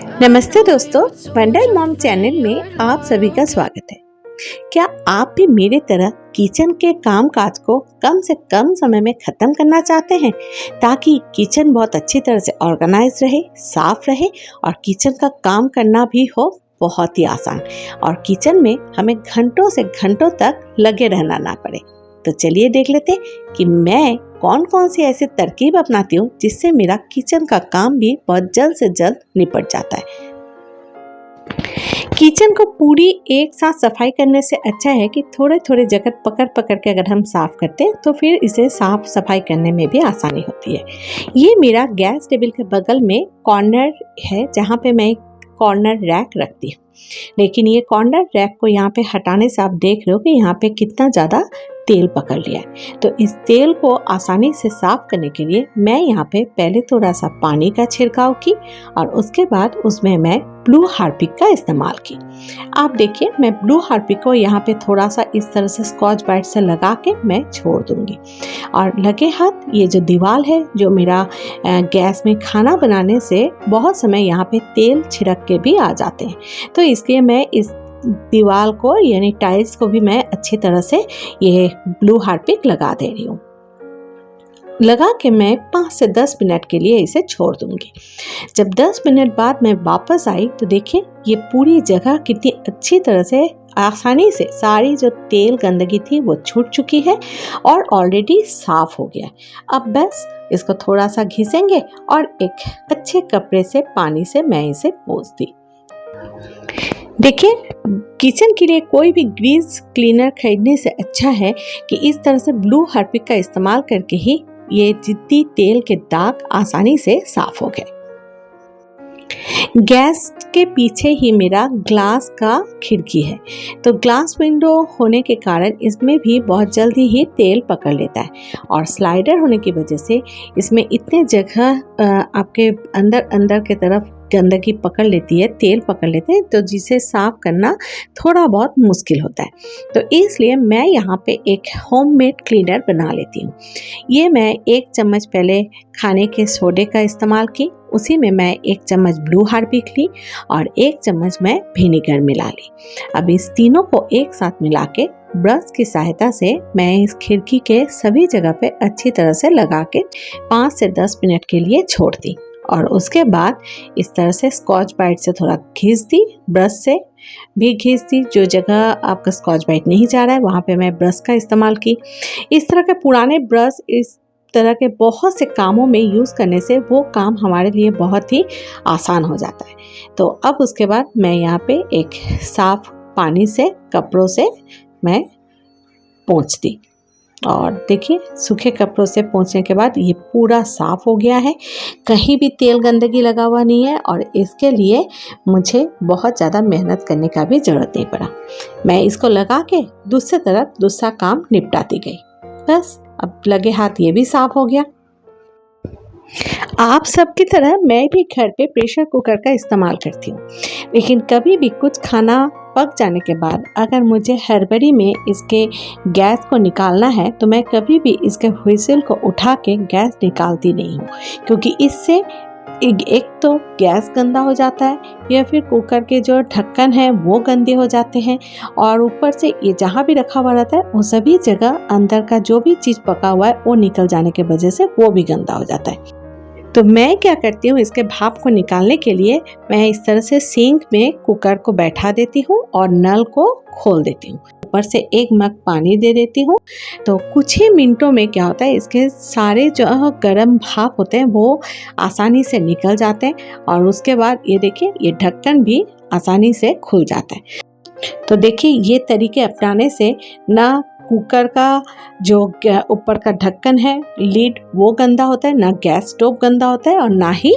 नमस्ते दोस्तों, wonder mom channel में आप सभी का स्वागत है। क्या आप भी मेरे तरह किचन के काम काज को कम से कम समय में ख़त्म करना चाहते हैं ताकि किचन बहुत अच्छी तरह से ऑर्गेनाइज रहे, साफ रहे और किचन का काम करना भी हो बहुत ही आसान और किचन में हमें घंटों से घंटों तक लगे रहना ना पड़े। तो चलिए देख लेते हैं कि मैं कौन कौन सी ऐसी तरकीब अपनाती हूँ जिससे मेरा किचन का काम भी बहुत जल्द से जल्द निपट जाता है। किचन को पूरी एक साथ सफाई करने से अच्छा है कि थोड़े थोड़े जगह पकड़ पकड़ के अगर हम साफ करते हैं तो फिर इसे साफ सफाई करने में भी आसानी होती है। ये मेरा गैस टेबल के बगल में कॉर्नर है जहाँ पे मैं कॉर्नर रैक रखती हूँ। लेकिन ये कॉर्नर रैक को यहाँ पे हटाने से आप देख रहे हो कि यहाँ पे कितना ज़्यादा तेल पकड़ लिया है। तो इस तेल को आसानी से साफ करने के लिए मैं यहाँ पे पहले थोड़ा सा पानी का छिड़काव की और उसके बाद उसमें मैं ब्लू हार्पिक का इस्तेमाल की। आप देखिए मैं ब्लू हार्पिक को यहाँ पे थोड़ा सा इस तरह से स्कॉच ब्राइट से लगा के मैं छोड़ दूंगी और लगे हाथ ये जो दीवार है जो मेरा गैस में खाना बनाने से बहुत समय यहाँ पे तेल छिड़क के भी आ जाते हैं, तो इसलिए मैं इस दीवार को यानी टाइल्स को भी मैं अच्छी तरह से ये ब्लू हार्पिक लगा दे रही हूँ। लगा के मैं 5 से 10 मिनट के लिए इसे छोड़ दूंगी। जब 10 मिनट बाद मैं वापस आई तो देखिए ये पूरी जगह कितनी अच्छी तरह से आसानी से सारी जो तेल गंदगी थी वो छूट चुकी है और ऑलरेडी साफ हो गया। अब बस इसको थोड़ा सा घिसेंगे और एक अच्छे कपड़े से पानी से मैं इसे पोंछ दी। देखिए किचन के लिए कोई भी ग्रीस क्लीनर खरीदने से अच्छा है कि इस तरह से ब्लू हार्पिक का इस्तेमाल करके ही ये जितनी तेल के दाग आसानी से साफ हो गए। गैस के पीछे ही मेरा ग्लास का खिड़की है, तो ग्लास विंडो होने के कारण इसमें भी बहुत जल्दी ही तेल पकड़ लेता है और स्लाइडर होने की वजह से इसमें इतने जगह आपके अंदर के तरफ गंदगी पकड़ लेती है, तेल पकड़ लेते हैं, तो जिसे साफ करना थोड़ा बहुत मुश्किल होता है। तो इसलिए मैं यहाँ पे एक होममेड क्लीनर बना लेती हूँ। ये मैं 1 चम्मच पहले खाने के सोडे का इस्तेमाल की, उसी में मैं 1 चम्मच ब्लू हार्पिक ली और 1 चम्मच मैं विनेगर मिला ली। अब इस तीनों को एक साथ मिला के ब्रश की सहायता से मैं इस खिड़की के सभी जगह पे अच्छी तरह से लगा के 5 से 10 मिनट के लिए छोड़ दी और उसके बाद इस तरह से स्कॉच ब्राइट से थोड़ा घिस दी, ब्रश से भी घिस दी। जो जगह आपका स्कॉच ब्राइट नहीं जा रहा है वहाँ पे मैं ब्रश का इस्तेमाल की। इस तरह के पुराने ब्रश इस तरह के बहुत से कामों में यूज़ करने से वो काम हमारे लिए बहुत ही आसान हो जाता है। तो अब उसके बाद मैं यहाँ पे एक साफ पानी से कपड़ों से मैं पोंछ दी और देखिए सूखे कपड़ों से पोंछने के बाद ये पूरा साफ़ हो गया है, कहीं भी तेल गंदगी लगा हुआ नहीं है और इसके लिए मुझे बहुत ज़्यादा मेहनत करने का भी ज़रूरत नहीं पड़ा। मैं इसको लगा के दूसरी तरफ दूसरा काम निपटाती गई। बस अब लगे हाथ ये भी साफ़ हो गया। आप सबकी तरह मैं भी घर पे प्रेशर कुकर का इस्तेमाल करती हूँ, लेकिन कभी भी कुछ खाना पक जाने के बाद अगर मुझे हड़बड़ी में इसके गैस को निकालना है तो मैं कभी भी इसके व्हिसल को उठा के गैस निकालती नहीं हूँ, क्योंकि इससे एक तो गैस गंदा हो जाता है या फिर कुकर के जो ढक्कन है वो गंदे हो जाते हैं और ऊपर से ये जहाँ भी रखा हुआ रहता है वो सभी जगह अंदर का जो भी चीज़ पका हुआ है वो निकल जाने की वजह से वो भी गंदा हो जाता है। तो मैं क्या करती हूँ, इसके भाप को निकालने के लिए मैं इस तरह से सिंक में कुकर को बैठा देती हूँ और नल को खोल देती हूँ, ऊपर से 1 मग पानी दे देती हूँ। तो कुछ ही मिनटों में क्या होता है, इसके सारे जो गर्म भाप होते हैं वो आसानी से निकल जाते हैं और उसके बाद ये देखिए ये ढक्कन भी आसानी से खुल जाता है। तो देखिए ये तरीके अपनाने से ना कुकर का जो ऊपर का ढक्कन है लीड वो गंदा होता है, ना गैस स्टोव गंदा होता है और ना ही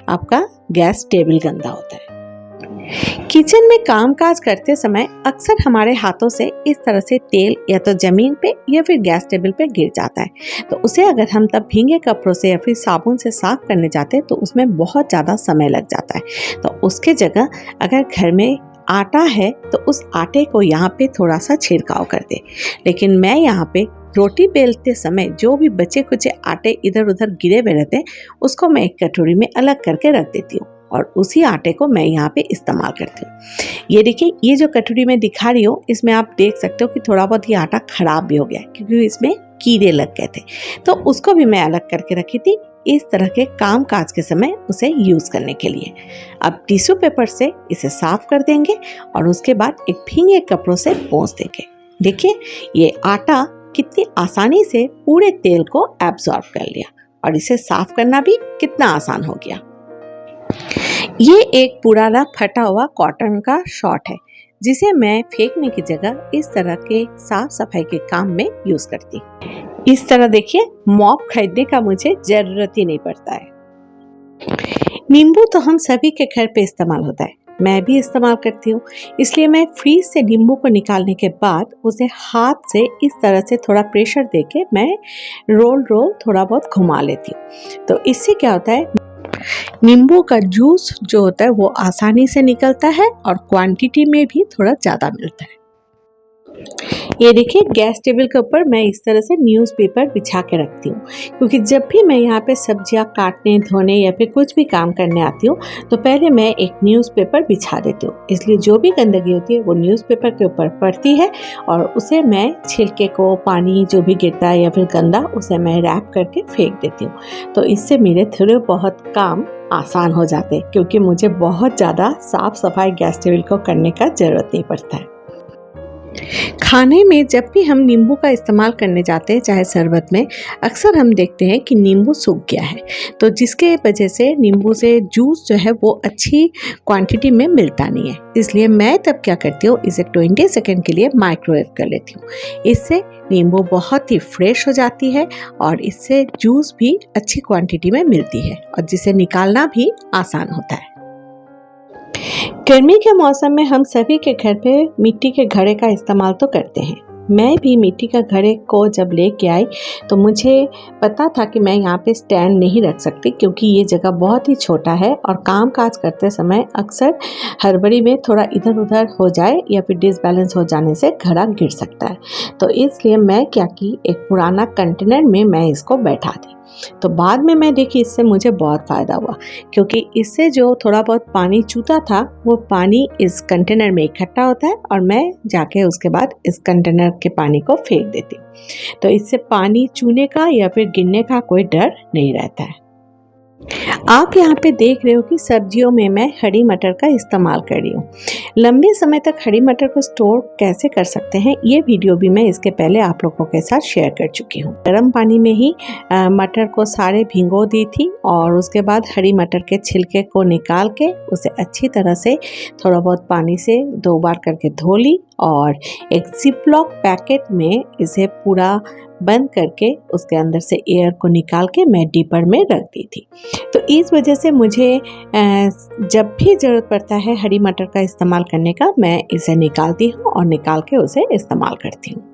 आपका गैस टेबल गंदा होता है। किचन में कामकाज करते समय अक्सर हमारे हाथों से इस तरह से तेल या तो ज़मीन पे या फिर गैस टेबल पे गिर जाता है, तो उसे अगर हम तब भींगे कपड़ों से या फिर साबुन से साफ करने जाते हैं तो उसमें बहुत ज़्यादा समय लग जाता है। तो उसके जगह अगर घर में आटा है तो उस आटे को यहाँ पे थोड़ा सा छिड़काव कर दे। लेकिन मैं यहाँ पे रोटी बेलते समय जो भी बचे कुचे आटे इधर उधर गिरे हुए रहते हैं उसको मैं एक कटोरी में अलग करके रख देती हूँ और उसी आटे को मैं यहाँ पे इस्तेमाल करती हूँ। ये देखिए, ये जो कटोरी मैं दिखा रही हूँ इसमें आप देख सकते हो कि थोड़ा बहुत ये आटा ख़राब भी हो गया क्योंकि इसमें कीड़े लग गए थे, तो उसको भी मैं अलग करके रखी थी इस तरह के काम काज के समय उसे यूज़ करने के लिए। अब टिश्यू पेपर से इसे साफ कर देंगे और उसके बाद एक भीगे कपड़ों से पोंछ देंगे। देखिए, ये आटा कितनी आसानी से पूरे तेल को एब्जॉर्ब कर लिया और इसे साफ करना भी कितना आसान हो गया। ये एक पुराना फटा हुआ कॉटन का शॉर्ट है जिसे मैं फेंकने की जगह इस तरह के साफ सफाई के काम में यूज करती। इस तरह देखिए, मॉप खरीदने का मुझे जरूरत ही नहीं पड़ता है। नींबू तो हम सभी के घर पे इस्तेमाल होता है, मैं भी इस्तेमाल करती हूँ, इसलिए मैं फ्रीज से नींबू को निकालने के बाद उसे हाथ से इस तरह से थोड़ा प्रेशर देके मैं रोल थोड़ा बहुत घुमा लेती हूँ। तो इससे क्या होता है, नींबू का जूस जो होता है वो आसानी से निकलता है और क्वांटिटी में भी थोड़ा ज़्यादा मिलता है। ये देखिए, गैस टेबल के ऊपर मैं इस तरह से न्यूज़पेपर बिछा के रखती हूँ क्योंकि जब भी मैं यहाँ पे सब्जियाँ काटने धोने या फिर कुछ भी काम करने आती हूँ तो पहले मैं एक न्यूज़पेपर बिछा देती हूँ, इसलिए जो भी गंदगी होती है वो न्यूज़पेपर के ऊपर पड़ती है और उसे मैं छिलके को, पानी जो भी गिरता है या फिर गंदा, उसे मैं रैप करके फेंक देती हूँ। तो इससे मेरे थोड़े बहुत काम आसान हो जाते हैं क्योंकि मुझे बहुत ज़्यादा साफ सफाई गैस टेबल को करने का ज़रूरत नहीं पड़ता है। खाने में जब भी हम नींबू का इस्तेमाल करने जाते हैं, चाहे शरबत में, अक्सर हम देखते हैं कि नींबू सूख गया है, तो जिसके वजह से नींबू से जूस जो है वो अच्छी क्वांटिटी में मिलता नहीं है। इसलिए मैं तब क्या करती हूँ, इसे 20 सेकंड के लिए माइक्रोवेव कर लेती हूँ। इससे नींबू बहुत ही फ्रेश हो जाती है और इससे जूस भी अच्छी क्वांटिटी में मिलती है और जिसे निकालना भी आसान होता है। गर्मी के मौसम में हम सभी के घर पे मिट्टी के घड़े का इस्तेमाल तो करते हैं। मैं भी मिट्टी का घड़े को जब लेके आई तो मुझे पता था कि मैं यहाँ पे स्टैंड नहीं रख सकती क्योंकि ये जगह बहुत ही छोटा है और काम काज करते समय अक्सर हड़बड़ी में थोड़ा इधर उधर हो जाए या फिर डिसबैलेंस हो जाने से घड़ा गिर सकता है। तो इसलिए मैं क्या की, एक पुराना कंटेनर में मैं इसको बैठा दी। तो बाद में मैं देखी इससे मुझे बहुत फ़ायदा हुआ क्योंकि इससे जो थोड़ा बहुत पानी चूता था वो पानी इस कंटेनर में इकट्ठा होता है और मैं जाके उसके बाद इस कंटेनर के पानी को फेंक देती हूँ। तो इससे पानी चूने का या फिर गिरने का कोई डर नहीं रहता है। आप यहाँ पे देख रहे हो कि सब्जियों में मैं हरी मटर का इस्तेमाल कर रही हूँ। लंबे समय तक हरी मटर को स्टोर कैसे कर सकते हैं, ये वीडियो भी मैं इसके पहले आप लोगों के साथ शेयर कर चुकी हूँ। गर्म पानी में ही मटर को सारे भिगो दी थी और उसके बाद हरी मटर के छिलके को निकाल के उसे अच्छी तरह से थोड़ा बहुत पानी से 2 बार करके धो ली और एक जिपलॉक पैकेट में इसे पूरा बंद करके उसके अंदर से एयर को निकाल के मैं डीपर में रख दी थी। तो इस वजह से मुझे जब भी ज़रूरत पड़ता है हरी मटर का इस्तेमाल करने का, मैं इसे निकालती हूँ और निकाल के उसे इस्तेमाल करती हूँ।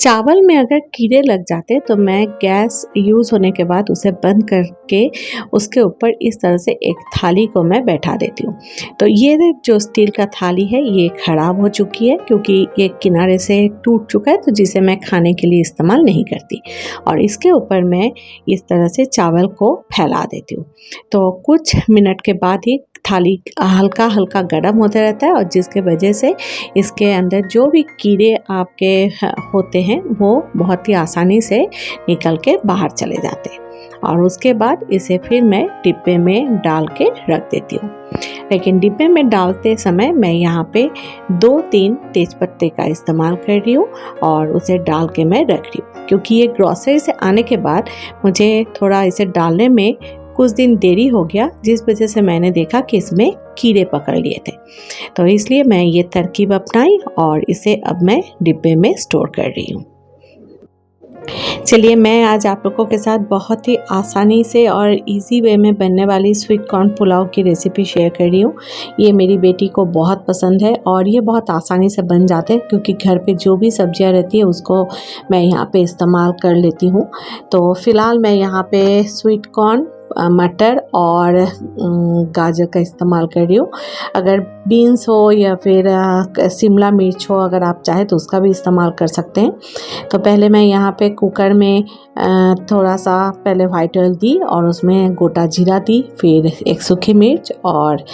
चावल में अगर कीड़े लग जाते तो मैं गैस यूज़ होने के बाद उसे बंद करके उसके ऊपर इस तरह से एक थाली को मैं बैठा देती हूँ। तो ये जो स्टील का थाली है ये ख़राब हो चुकी है क्योंकि ये किनारे से टूट चुका है, तो जिसे मैं खाने के लिए इस्तेमाल नहीं करती और इसके ऊपर मैं इस तरह से चावल को फैला देती हूँ। तो कुछ मिनट के बाद ही थाली हल्का हल्का गर्म होता रहता है और जिसके वजह से इसके अंदर जो भी कीड़े आपके होते हैं वो बहुत ही आसानी से निकल के बाहर चले जाते हैं और उसके बाद इसे फिर मैं डिब्बे में डाल के रख देती हूँ। लेकिन डिब्बे में डालते समय मैं यहाँ पे 2-3 तेज़पत्ते का इस्तेमाल कर रही हूँ और उसे डाल के मैं रख रही हूँ क्योंकि ये ग्रॉसरी से आने के बाद मुझे थोड़ा इसे डालने में कुछ दिन देरी हो गया, जिस वजह से मैंने देखा कि इसमें कीड़े पकड़ लिए थे। तो इसलिए मैं ये तरकीब अपनाई और इसे अब मैं डिब्बे में स्टोर कर रही हूँ। चलिए, मैं आज आप लोगों के साथ बहुत ही आसानी से और इजी वे में बनने वाली स्वीट कॉर्न पुलाव की रेसिपी शेयर कर रही हूँ। ये मेरी बेटी को बहुत पसंद है और ये बहुत आसानी से बन जाते हैं क्योंकि घर पे जो भी सब्जियाँ रहती है उसको मैं यहाँ पे इस्तेमाल कर लेती हूँ। तो फ़िलहाल मैं यहाँ पे स्वीट कॉर्न, मटर और गाजर का इस्तेमाल कर रही हूँ। अगर बीन्स हो या फिर शिमला मिर्च हो, अगर आप चाहें तो उसका भी इस्तेमाल कर सकते हैं। तो पहले मैं यहाँ पे कुकर में थोड़ा सा पहले वाइट ऑयल दी और उसमें गोटा जीरा दी, फिर एक सूखी मिर्च और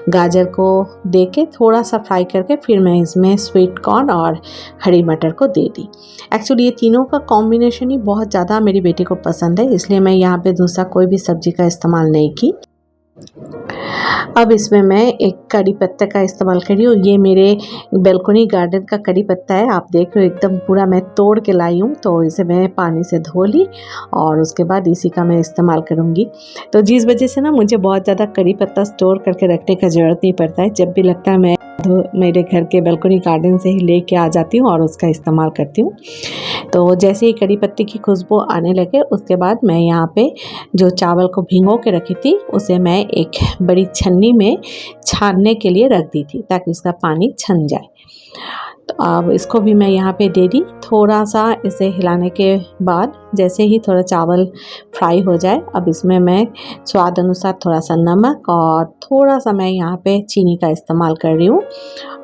गाजर को दे के थोड़ा सा फ्राई करके फिर मैं इसमें स्वीट कॉर्न और हरी मटर को दे दी। एक्चुअली ये तीनों का कॉम्बिनेशन ही बहुत ज़्यादा मेरी बेटी को पसंद है, इसलिए मैं यहाँ पे दूसरा कोई भी सब्जी का इस्तेमाल नहीं की। अब इसमें मैं एक करी पत्ता का इस्तेमाल कर रही हूँ। ये मेरे बेलकनी गार्डन का करी पत्ता है, आप देख रहे हो एकदम पूरा मैं तोड़ के लाई हूँ। तो इसे मैं पानी से धो ली और उसके बाद इसी का मैं इस्तेमाल करूँगी। तो जिस वजह से ना मुझे बहुत ज़्यादा करी पत्ता स्टोर करके रखने का ज़रूरत नहीं पड़ता है। जब भी लगता है मैं मेरे घर के बेलकनी गार्डन से ही लेके आ जाती हूँ और उसका इस्तेमाल करती हूँ। तो जैसे ही करी पत्ते की खुशबू आने लगे उसके बाद मैं यहाँ पे जो चावल को भिगो के रखी थी उसे मैं एक बड़ी छन्नी में छानने के लिए रख दी थी ताकि उसका पानी छन जाए। तो अब इसको भी मैं यहाँ पे दे दी। थोड़ा सा इसे हिलाने के बाद जैसे ही थोड़ा चावल फ्राई हो जाए, अब इसमें मैं स्वाद अनुसार थोड़ा सा नमक और थोड़ा सा मैं यहाँ पे चीनी का इस्तेमाल कर रही हूँ।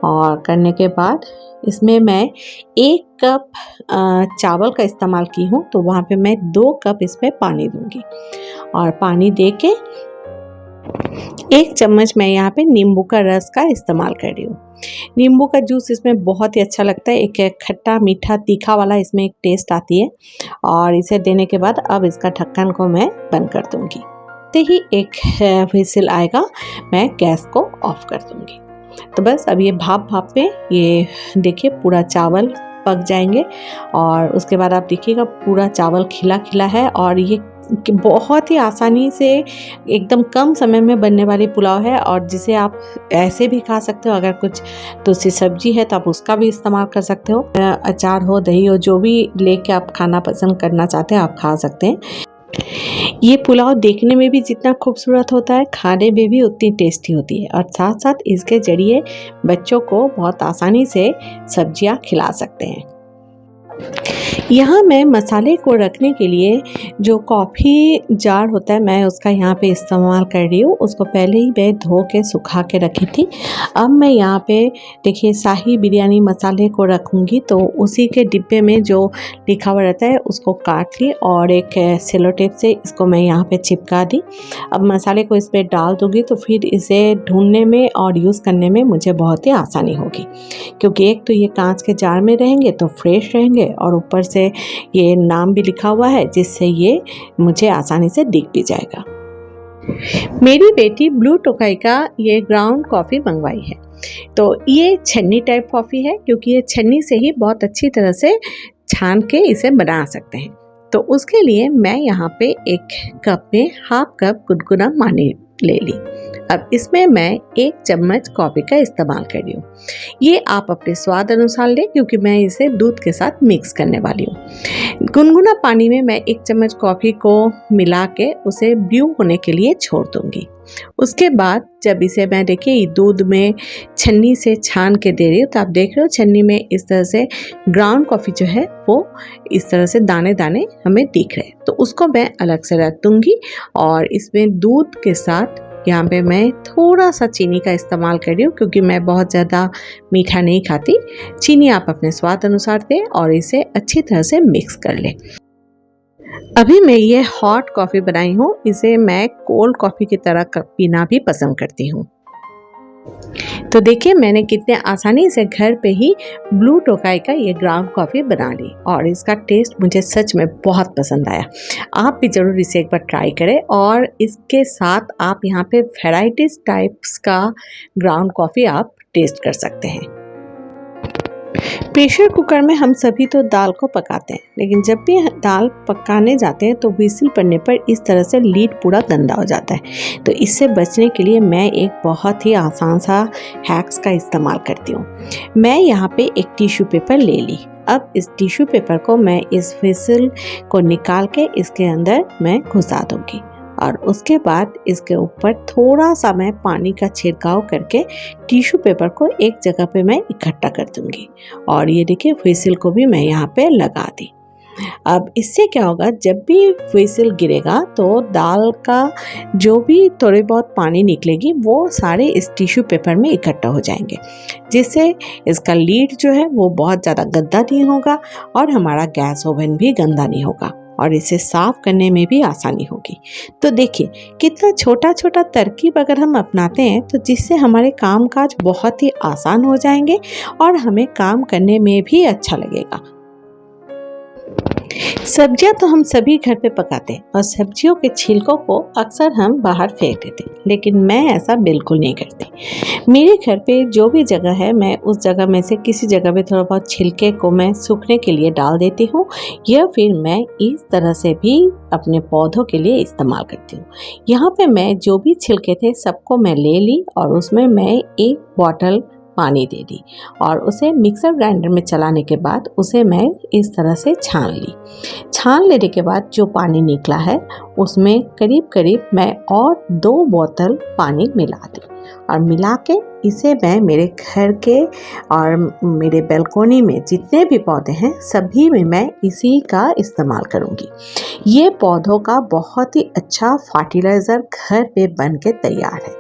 और करने के बाद इसमें मैं 1 कप चावल का इस्तेमाल की हूँ, तो वहाँ पे मैं 2 कप इसमें पानी दूँगी। और पानी दे के 1 चम्मच मैं यहाँ पे नींबू का रस का इस्तेमाल कर रही हूँ। नींबू का जूस इसमें बहुत ही अच्छा लगता है, एक खट्टा मीठा तीखा वाला इसमें एक टेस्ट आती है। और इसे देने के बाद अब इसका ढक्कन को मैं बंद कर दूँगी। ते ही एक व्हिसिल आएगा मैं गैस को ऑफ कर दूँगी। तो बस अब ये भाप में ये देखिए पूरा चावल पक जाएंगे और उसके बाद आप देखिएगा पूरा चावल खिला खिला है। और ये बहुत ही आसानी से एकदम कम समय में बनने वाली पुलाव है और जिसे आप ऐसे भी खा सकते हो। अगर कुछ दूसरी सब्जी है तो आप उसका भी इस्तेमाल कर सकते हो। अचार हो, दही हो, जो भी लेके आप खाना पसंद करना चाहते हैं आप खा सकते हैं। ये पुलाव देखने में भी जितना खूबसूरत होता है, खाने में भी उतनी टेस्टी होती है। और साथ साथ इसके जरिए बच्चों को बहुत आसानी से सब्जियां खिला सकते हैं। यहाँ मैं मसाले को रखने के लिए जो कॉफ़ी जार होता है मैं उसका यहाँ पे इस्तेमाल कर रही हूँ। उसको पहले ही मैं धो के सुखा के रखी थी। अब मैं यहाँ पे देखिए शाही बिरयानी मसाले को रखूँगी, तो उसी के डिब्बे में जो लिखा हुआ रहता है उसको काट ली और एक सेलो टेप से इसको मैं यहाँ पे चिपका दी। अब मसाले को इस पर डाल दूँगी तो फिर इसे ढूंढने में और यूज़ करने में मुझे बहुत ही आसानी होगी, क्योंकि एक तो ये कांच के जार में रहेंगे तो फ्रेश रहेंगे और ऊपर से ये नाम भी लिखा हुआ है जिससे ये मुझे आसानी से दिख भी जाएगा। मेरी बेटी ब्लू टोकाई का ये ग्राउंड कॉफ़ी मंगवाई है। तो ये छन्नी टाइप कॉफ़ी है, क्योंकि ये छन्नी से ही बहुत अच्छी तरह से छान के इसे बना सकते हैं। तो उसके लिए मैं यहाँ पे एक कप में हाफ कप गुनगुना पानी ले ली। अब इसमें मैं 1 चम्मच कॉफ़ी का इस्तेमाल कर रही हूँ। ये आप अपने स्वाद अनुसार लें, क्योंकि मैं इसे दूध के साथ मिक्स करने वाली हूँ। गुनगुना पानी में मैं 1 चम्मच कॉफ़ी को मिला के उसे ब्रू होने के लिए छोड़ दूँगी। उसके बाद जब इसे मैं देखिए दूध में छन्नी से छान के दे रही हूँ, तो आप देख रहे हो छन्नी में इस तरह से ग्राउंड कॉफ़ी जो है वो इस तरह से दाने दाने हमें दिख रहे हैं। तो उसको मैं अलग से रख दूँगी और इसमें दूध के साथ यहाँ पे मैं थोड़ा सा चीनी का इस्तेमाल कर रही हूँ, क्योंकि मैं बहुत ज़्यादा मीठा नहीं खाती। चीनी आप अपने स्वाद अनुसार दें और इसे अच्छी तरह से मिक्स कर लें। अभी मैं ये हॉट कॉफ़ी बनाई हूँ, इसे मैं कोल्ड कॉफ़ी की तरह पीना भी पसंद करती हूँ। तो देखिए मैंने कितने आसानी से घर पे ही ब्लू टोकाई का ये ग्राउंड कॉफ़ी बना ली और इसका टेस्ट मुझे सच में बहुत पसंद आया। आप भी ज़रूर इसे एक बार ट्राई करें। और इसके साथ आप यहाँ पे वैराइटीज़ टाइप्स का ग्राउंड कॉफ़ी आप टेस्ट कर सकते हैं। प्रेशर कुकर में हम सभी तो दाल को पकाते हैं, लेकिन जब भी दाल पकाने जाते हैं तो व्हिसिल पड़ने पर इस तरह से लीड पूरा गंदा हो जाता है। तो इससे बचने के लिए मैं एक बहुत ही आसान सा हैक्स का इस्तेमाल करती हूँ। मैं यहाँ पे एक टिश्यू पेपर ले ली। अब इस टिश्यू पेपर को मैं इस व्हिसिल को निकाल के इसके अंदर मैं घुसा दूँगी और उसके बाद इसके ऊपर थोड़ा सा मैं पानी का छिड़काव करके टिश्यू पेपर को एक जगह पे मैं इकट्ठा कर दूंगी। और ये देखिए व्हिसिल को भी मैं यहाँ पे लगा दी। अब इससे क्या होगा, जब भी व्हिसल गिरेगा तो दाल का जो भी थोड़े बहुत पानी निकलेगी वो सारे इस टिश्यू पेपर में इकट्ठा हो जाएंगे, जिससे इसका लीड जो है वो बहुत ज़्यादा गंदा नहीं होगा और हमारा गैस ओवन भी गंदा नहीं होगा और इसे साफ करने में भी आसानी होगी। तो देखिए कितना छोटा छोटा तरकीब अगर हम अपनाते हैं तो जिससे हमारे काम काज बहुत ही आसान हो जाएंगे और हमें काम करने में भी अच्छा लगेगा। सब्जियां तो हम सभी घर पे पकाते हैं और सब्जियों के छिलकों को अक्सर हम बाहर फेंक देते हैं, लेकिन मैं ऐसा बिल्कुल नहीं करती। मेरे घर पे जो भी जगह है मैं उस जगह में से किसी जगह पे थोड़ा बहुत छिलके को मैं सूखने के लिए डाल देती हूँ, या फिर मैं इस तरह से भी अपने पौधों के लिए इस्तेमाल करती हूँ। यहाँ पे मैं जो भी छिलके थे सबको मैं ले ली और उसमें मैं एक बॉटल पानी दे दी और उसे मिक्सर ग्राइंडर में चलाने के बाद उसे मैं इस तरह से छान ली। छान लेने के बाद जो पानी निकला है उसमें करीब करीब मैं और 2 बोतल पानी मिला दी और मिला के इसे मैं मेरे घर के और मेरे बालकनी में जितने भी पौधे हैं सभी में मैं इसी का इस्तेमाल करूँगी। ये पौधों का बहुत ही अच्छा फर्टिलाइज़र घर पे बन के तैयार है।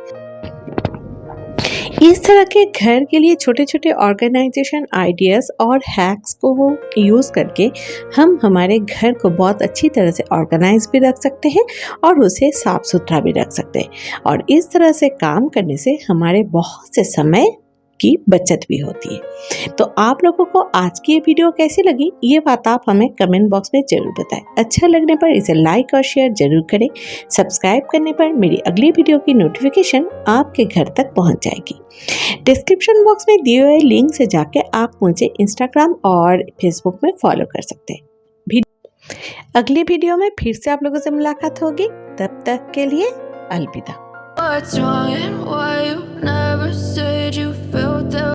इस तरह के घर के लिए छोटे छोटे ऑर्गेनाइजेशन आइडियाज़ और हैक्स को यूज़ करके हम हमारे घर को बहुत अच्छी तरह से ऑर्गेनाइज भी रख सकते हैं और उसे साफ सुथरा भी रख सकते हैं और इस तरह से काम करने से हमारे बहुत से समय की बचत भी होती है। तो आप लोगों को आज की ये वीडियो कैसी लगी ये बात आप हमें कमेंट बॉक्स में ज़रूर बताएं। अच्छा लगने पर इसे लाइक और शेयर जरूर करें। सब्सक्राइब करने पर मेरी अगली वीडियो की नोटिफिकेशन आपके घर तक पहुंच जाएगी। डिस्क्रिप्शन बॉक्स में दिए हुए लिंक से जाके आप मुझे इंस्टाग्राम और फेसबुक में फॉलो कर सकते हैं। अगली वीडियो में फिर से आप लोगों से मुलाकात होगी, तब तक के लिए अलविदा।